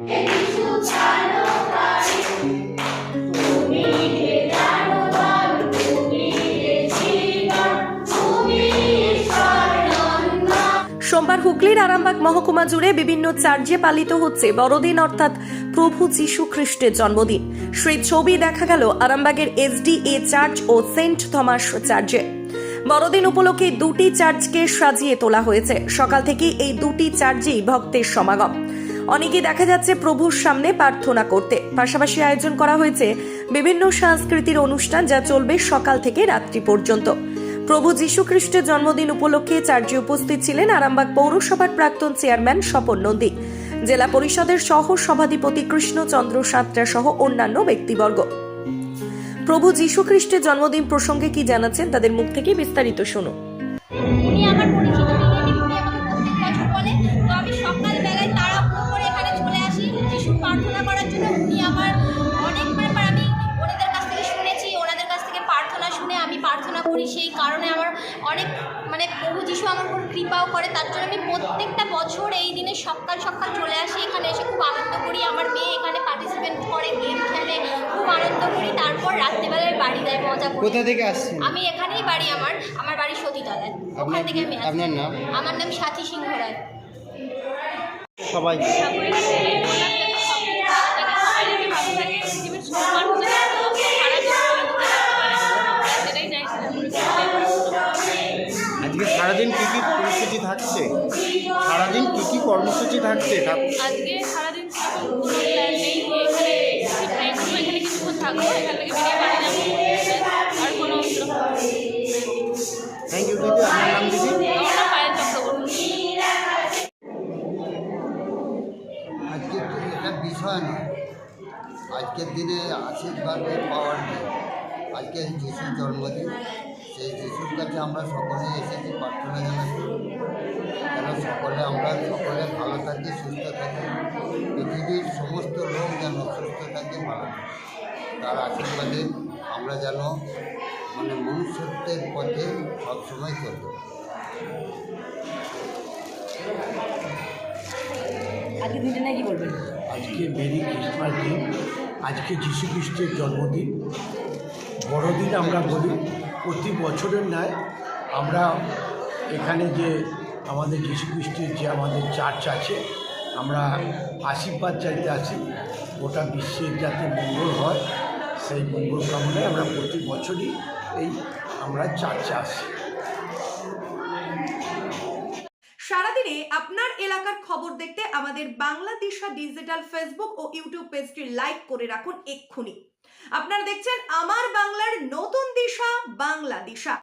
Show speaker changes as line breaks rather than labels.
সোমবার হুগলির আরামবাগ মহকুমা জুড়ে বিভিন্ন চার্চে পালিত হচ্ছে বড়দিন অর্থাৎ প্রভু যীশু খ্রিস্টের জন্মদিন। সেই ছবি দেখা গেল আরামবাগের এসডিএ চার্চ ও সেন্ট থমাস চার্চে। বড়দিন উপলক্ষে দুটি চার্চকে সাজিয়ে তোলা হয়েছে। সকাল থেকে এই দুটি চার্চেই ভক্তের সমাগম। অনেকে দেখা যাচ্ছে প্রভুর সামনে প্রার্থনা করতে। পাশাপাশি আয়োজন করা হয়েছে বিভিন্ন সাংস্কৃতিক অনুষ্ঠান, যা চলবে সকাল থেকে রাত্রি পর্যন্ত। প্রভু যীশু খ্রিস্টের জন্মদিন উপলক্ষে চার্চে উপস্থিত ছিলেন আরামবাগ পৌরসভার প্রাক্তন চেয়ারম্যান স্বপন নন্দী, জেলা পরিষদের সহ সভাধিপতি কৃষ্ণচন্দ্র সাঁতরা সহ অন্যান্য ব্যক্তিবর্গ। প্রভু যীশু খ্রিস্টের জন্মদিন প্রসঙ্গে কি জানাচ্ছেন তাদের মুখ থেকে বিস্তারিত শুনুন।
উনি আমার পরিচিত রিলেটিভ, উনি আমাকে প্রত্যেক বছর বলে, তো আমি সকালবেলায় তাড়াহুড়ো করে এখানে চলে আসি যিশুর প্রার্থনা করার জন্য। উনি আমার অনেক ব্যাপার আমি ওনাদের কাছ থেকে শুনেছি, ওনাদের কাছ থেকে প্রার্থনা শুনে আমি প্রার্থনা করি। সেই কারণে আমার অনেক প্রভু যীশু আমার উপর কৃপাও করে। তার জন্য আমি প্রত্যেকটা বছর এই দিনে সকাল সকাল চলে আসি, এখানে এসে খুব আনন্দ করি। আমার মেয়ে এখানে পার্টিসিপেট করে, গেম খেলে, খুব আনন্দ করি। তারপর রাত্রেবেলায় বাড়ি যাই মজা করি।
কোথা থেকে আসছেন?
আমি এখানেই বাড়ি, আমার বাড়ি সতীতলায়। ওখান থেকে আমি আসি।
আপনার নাম?
আমার নাম সাথী সিংহ রায়।
সবাই আজকে সারাদিন কি কি কর্মসূচি থাকছে? সারাদিন কি কি কর্মসূচি থাকছে?
আজকে সারাদিন কোনো প্ল্যান নেই, এখানে এখানে কিছুক্ষণ থাকবো, এখান থেকে বেরিয়ে বাড়ি যাবো, আর কোনো
থ্যাংক ইউ দিদি। আপনার নাম দিদি?
আমার নাম পায়েল চক্রবর্তী।
আজকে এটা বিষয় নয়, আজকের দিনে আশীর্বাদ পাওয়ার নেই। আজকে যিশুর জন্মদিন, সেই যিশুর কাছে আমরা সকলে এসেছি প্রার্থনা জানাচ্ছি যেন আমরা সকলে ভালো থাকি, সুস্থ থাকি। পৃথিবীর সমস্ত লোক যেন সুস্থ থাকে, ভালো থাকে। তার আশীর্বাদে আমরা যেন মনুষ্যত্বের পথে সবসময় চলতে পারি।
আজকে মেরি ক্রিসমাস দিন, আজকে যীশু খ্রিস্টের জন্মদিন। বড়দিন আমরা বলি, প্রতি বছরের ন্যায় আমরা এখানে যে আমাদের যীশু খ্রিস্টের যে আমাদের চার্চ আছে, আমরা আশীর্বাদ চাইতে আসি গোটা বিশ্বের যাতে মঙ্গল হয়, সেই মঙ্গল কামনায় আমরা প্রতি বছরই আমরা চার্চে আসি।
সারাদিনে আপনার এলাকার খবর দেখতে আমাদের বাংলা দিশা ডিজিটাল ফেসবুক ও ইউটিউব পেজটি লাইক করে রাখুন এক্ষুনি। আপনারা দেখছেন আমার বাংলার নতুন দিশা, বাংলা দিশা।